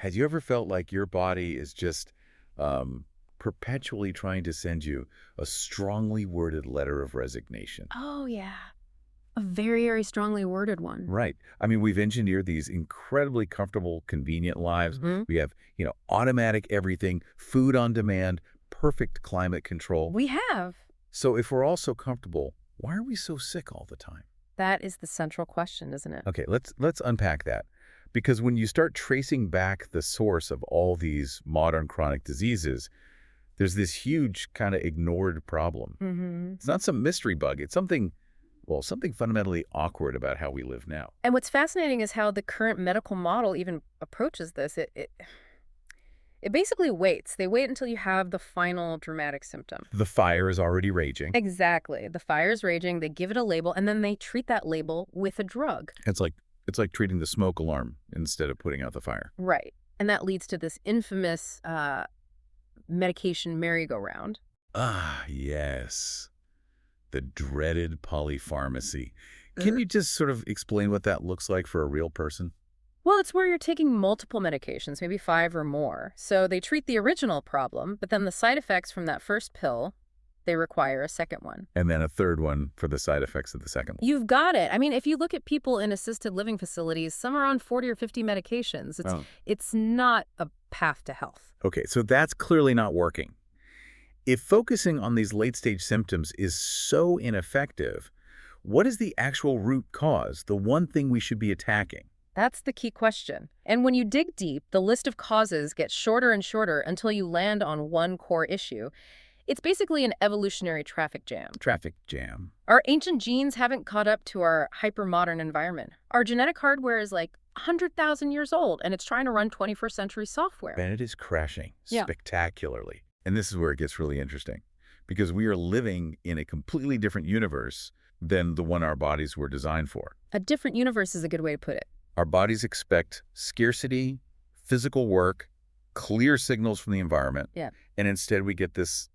Has you ever felt like your body is just perpetually trying to send you a strongly worded letter of resignation? Oh, yeah. A very, very strongly worded one. Right. I mean, we've engineered these incredibly comfortable, convenient lives. Hmm. We have, automatic everything, food on demand, perfect climate control. We have. So if we're all so comfortable, why are we so sick all the time? That is the central question, isn't it? Okay, let's unpack that. Because when you start tracing back the source of all these modern chronic diseases, there's this huge kind of ignored problem. Hmm. It's not some mystery bug. It's something, well, something fundamentally awkward about how we live now. And what's fascinating is how the current medical model even approaches this. It basically waits. They wait until you have the final dramatic symptom. The fire is already raging. Exactly. The fire's raging, they give it a label, and then they treat that label with a drug. It's like treating the smoke alarm instead of putting out the fire. Right. And that leads to this infamous medication merry-go-round. Ah, yes. The dreaded polypharmacy. Can you just sort of explain what that looks like for a real person? Well, it's where you're taking multiple medications, maybe 5 or more. So they treat the original problem, but then the side effects from that first pill, they require a second one. And then a third one for the side effects of the second one. You've got it. I mean, if you look at people in assisted living facilities, some are on 40 or 50 medications. Oh. It's not a path to health. Okay, so that's clearly not working. If focusing on these late-stage symptoms is so ineffective, what is the actual root cause, the one thing we should be attacking? That's the key question. And when you dig deep, the list of causes gets shorter and shorter until you land on one core issue. It's basically an evolutionary traffic jam. Traffic jam. Our ancient genes haven't caught up to our hyper-modern environment. Our genetic hardware is like 100,000 years old, and it's trying to run 21st century software. And it is crashing Yeah. spectacularly. And this is where it gets really interesting, because we are living in a completely different universe than the one our bodies were designed for. A different universe is a good way to put it. Our bodies expect scarcity, physical work, clear signals from the environment, Yeah. and instead we get this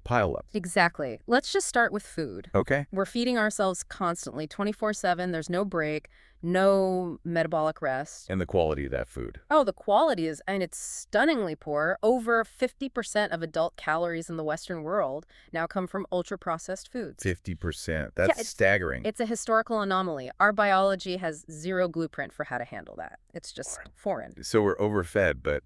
pileup. Exactly. Let's just start with food. Okay? We're feeding ourselves constantly, 24/7. There's no break, no metabolic rest. And the quality of that food. Oh, the quality is, and it's stunningly poor. Over 50% of adult calories in the Western world now come from ultra-processed foods. 50%. Yeah, That's staggering. It's a historical anomaly. Our biology has zero blueprint for how to handle that. It's just foreign. So we're overfed, but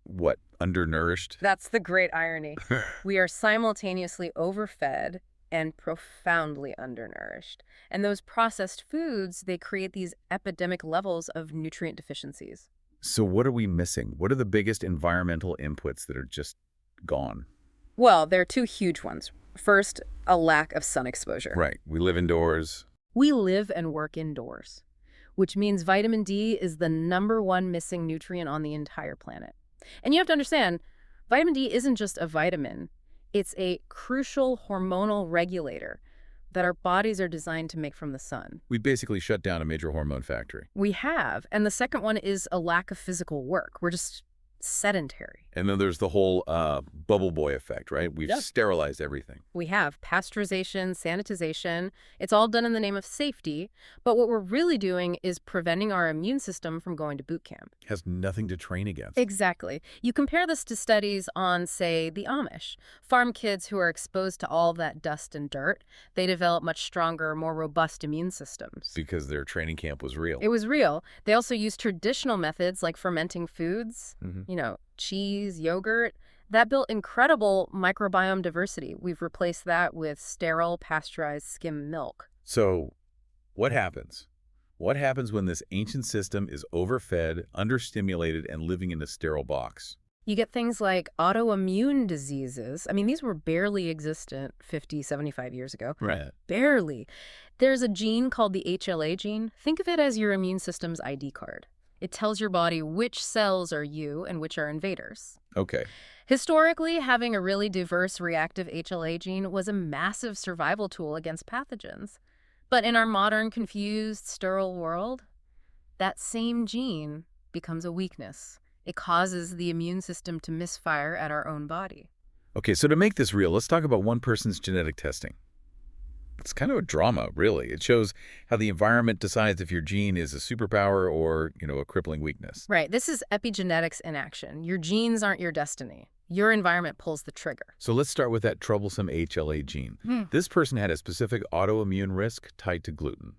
what, undernourished? That's the great irony. We are simultaneously overfed and profoundly undernourished. And those processed foods, they create these epidemic levels of nutrient deficiencies. So what are we missing? What are the biggest environmental inputs that are just gone? Well, there are two huge ones. First, a lack of sun exposure. Right. We live indoors. We live and work indoors, which means vitamin D is the #1 missing nutrient on the entire planet. And you have to understand, vitamin D isn't just a vitamin. It's a crucial hormonal regulator that our bodies are designed to make from the sun. We basically shut down a major hormone factory. We have. And the second one is a lack of physical work. We're just sedentary. And then there's the whole bubble boy effect, right? We've Yep. sterilized everything. We have pasteurization, sanitization. It's all done in the name of safety. But what we're really doing is preventing our immune system from going to boot camp. Has nothing to train against. Exactly. You compare this to studies on, say, the Amish. Farm kids who are exposed to all of that dust and dirt, they develop much stronger, more robust immune systems. Because their training camp was real. It was real. They also used traditional methods like fermenting foods, Mhm. cheese, yogurt. That built incredible microbiome diversity. We've replaced that with sterile, pasteurized skim milk. So what happens? What happens when this ancient system is overfed, understimulated, and living in a sterile box? You get things like autoimmune diseases. I mean, these were barely existent 50, 75 years ago. Right. Barely. There's a gene called the HLA gene. Think of it as your immune system's ID card. It tells your body which cells are you and which are invaders. Okay. Historically, having a really diverse reactive HLA gene was a massive survival tool against pathogens. But in our modern, confused, sterile world, that same gene becomes a weakness. It causes the immune system to misfire at our own body. Okay, so to make this real, let's talk about one person's genetic testing. It's kind of a drama, really. It shows how the environment decides if your gene is a superpower or, a crippling weakness. Right. This is epigenetics in action. Your genes aren't your destiny. Your environment pulls the trigger. So let's start with that troublesome HLA gene. Hmm. This person had a specific autoimmune risk tied to gluten.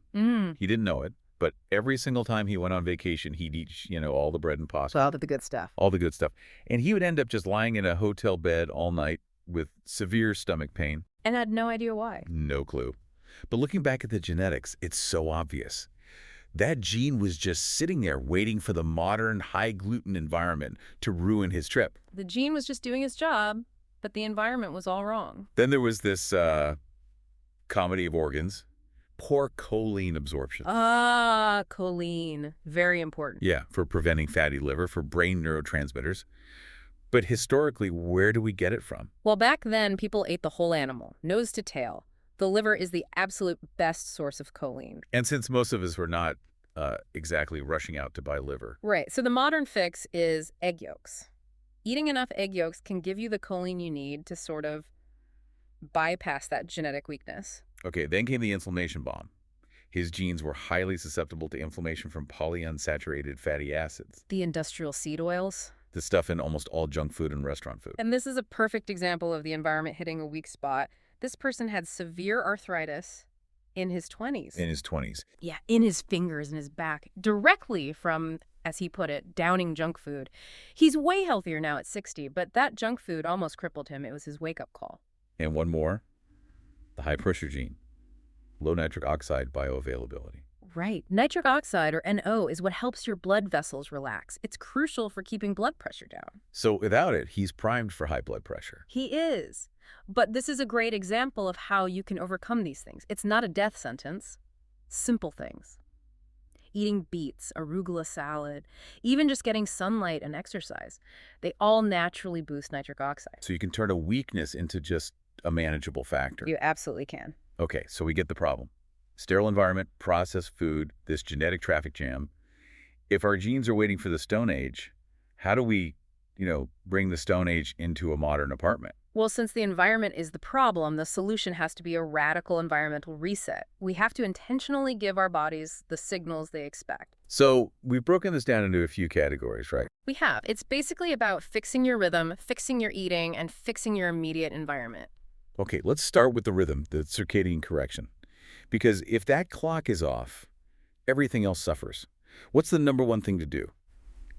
He didn't know it, but every single time he went on vacation, he'd eat, all the bread and pasta. Well, the good stuff. All the good stuff. And he would end up just lying in a hotel bed all night with severe stomach pain. And had no idea why. No clue. But looking back at the genetics, it's so obvious. That gene was just sitting there waiting for the modern high-gluten environment to ruin his trip. The gene was just doing its job, but the environment was all wrong. Then there was this comedy of organs, poor choline absorption. Ah, choline. Very important. Yeah, for preventing fatty liver, for brain neurotransmitters. But historically, where do we get it from? Well, back then, people ate the whole animal, nose to tail. The liver is the absolute best source of choline. And since most of us were not exactly rushing out to buy liver. Right. So the modern fix is egg yolks. Eating enough egg yolks can give you the choline you need to sort of bypass that genetic weakness. Okay, then came the inflammation bomb. His genes were highly susceptible to inflammation from polyunsaturated fatty acids, The industrial seed oils. the stuff in almost all junk food and restaurant food. And this is a perfect example of the environment hitting a weak spot. This person had severe arthritis in his 20s. In his 20s. Yeah, in his fingers and his back, directly from, as he put it, downing junk food. He's way healthier now at 60, but that junk food almost crippled him. It was his wake-up call. And one more, the high-pressure gene, low nitric oxide bioavailability. Right. Nitric oxide, or NO, is what helps your blood vessels relax. It's crucial for keeping blood pressure down. So without it, he's primed for high blood pressure. He is. But this is a great example of how you can overcome these things. It's not a death sentence. Simple things. Eating beets, arugula salad, even just getting sunlight and exercise. They all naturally boost nitric oxide. So you can turn a weakness into just a manageable factor. You absolutely can. Okay, so we get the problem. Sterile environment, processed food, this genetic traffic jam. If our genes are waiting for the Stone Age, how do we, bring the Stone Age into a modern apartment? Well, since the environment is the problem, the solution has to be a radical environmental reset. We have to intentionally give our bodies the signals they expect. So we've broken this down into a few categories, right? We have. It's basically about fixing your rhythm, fixing your eating, and fixing your immediate environment. Okay, let's start with the rhythm, the circadian correction. Because if that clock is off, everything else suffers. What's the number one thing to do?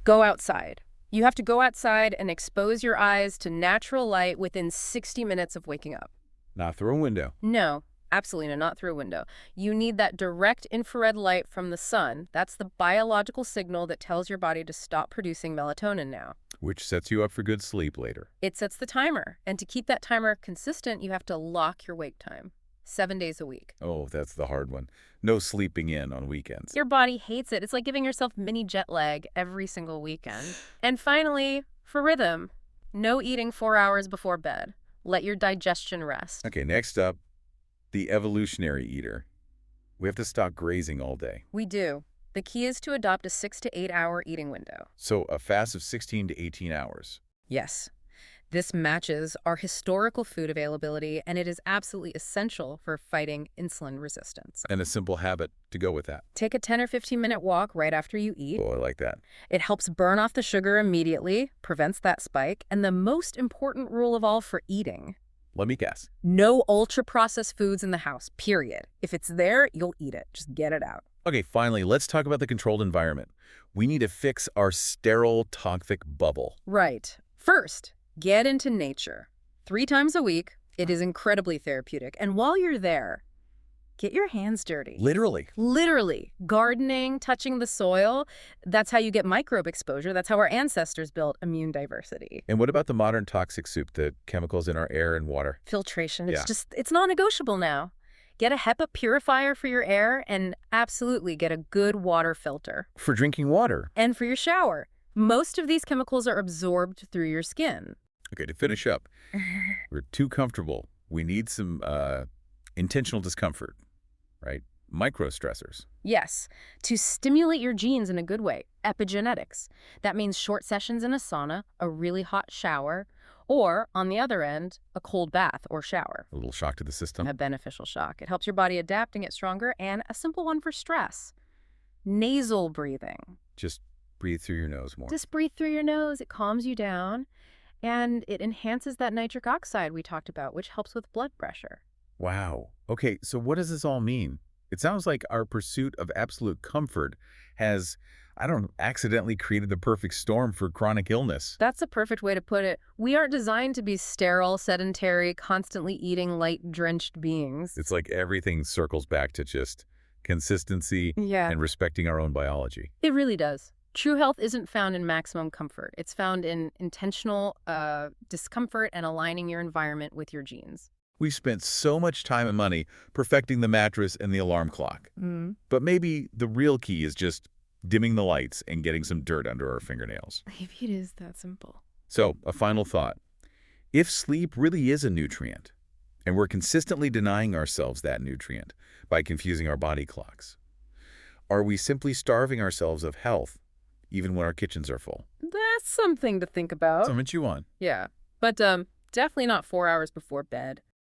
Go outside. You have to go outside and expose your eyes to natural light within 60 minutes of waking up. Not through a window. No, absolutely not through a window. You need that direct infrared light from the sun. That's the biological signal that tells your body to stop producing melatonin now. Which sets you up for good sleep later. It sets the timer. And to keep that timer consistent, you have to lock your wake time. 7 days a week. Oh, that's the hard one. No sleeping in on weekends. Your body hates it. It's like giving yourself mini jet lag every single weekend. And finally, for rhythm, no eating 4 hours before bed. Let your digestion rest. Okay, next up, the evolutionary eater. We have to stop grazing all day. We do. The key is to adopt a 6 to 8 hour eating window. So a fast of 16 to 18 hours. Yes. This matches our historical food availability, and it is absolutely essential for fighting insulin resistance. And a simple habit to go with that. Take a 10 or 15-minute walk right after you eat. Oh, I like that. It helps burn off the sugar immediately, prevents that spike, and the most important rule of all for eating: Let me guess. no ultra-processed foods in the house, period. If it's there, you'll eat it. Just get it out. Okay, finally, let's talk about the controlled environment. We need to fix our sterile, toxic bubble. Right. First, get into nature. 3 times a week. It is incredibly therapeutic. And while you're there, get your hands dirty. Literally. Literally. Gardening, touching the soil. That's how you get microbe exposure. That's how our ancestors built immune diversity. And what about the modern toxic soup, the chemicals in our air and water? Filtration. Yeah. It's non-negotiable now. Get a HEPA purifier for your air, and absolutely get a good water filter. For drinking water. And for your shower. Most of these chemicals are absorbed through your skin. Okay, to finish up, we're too comfortable. We need some intentional discomfort, right? Micro-stressors. Yes, to stimulate your genes in a good way. Epigenetics. That means short sessions in a sauna, a really hot shower, Or, on the other end, a cold bath or shower. A little shock to the system. A beneficial shock. It helps your body adapt and get stronger. And a simple one for stress: nasal breathing. Just breathe through your nose more. Just breathe through your nose. It calms you down, and it enhances that nitric oxide we talked about, which helps with blood pressure. Wow. Okay, so what does this all mean? It sounds like our pursuit of absolute comfort has, I don't know, accidentally created the perfect storm for chronic illness. That's a perfect way to put it. We aren't designed to be sterile, sedentary, constantly eating light-drenched beings. It's like everything circles back to just consistency Yeah, and respecting our own biology. it really does. True health isn't found in maximum comfort. It's found in intentional discomfort and aligning your environment with your genes. We've spent so much time and money perfecting the mattress and the alarm clock. But maybe the real key is just dimming the lights and getting some dirt under our fingernails. Maybe it is that simple. So, a final thought. If sleep really is a nutrient, and we're consistently denying ourselves that nutrient by confusing our body clocks, are we simply starving ourselves of health, even when our kitchens are full? That's something to think about. Something you want. Yeah, but definitely not 4 hours before bed.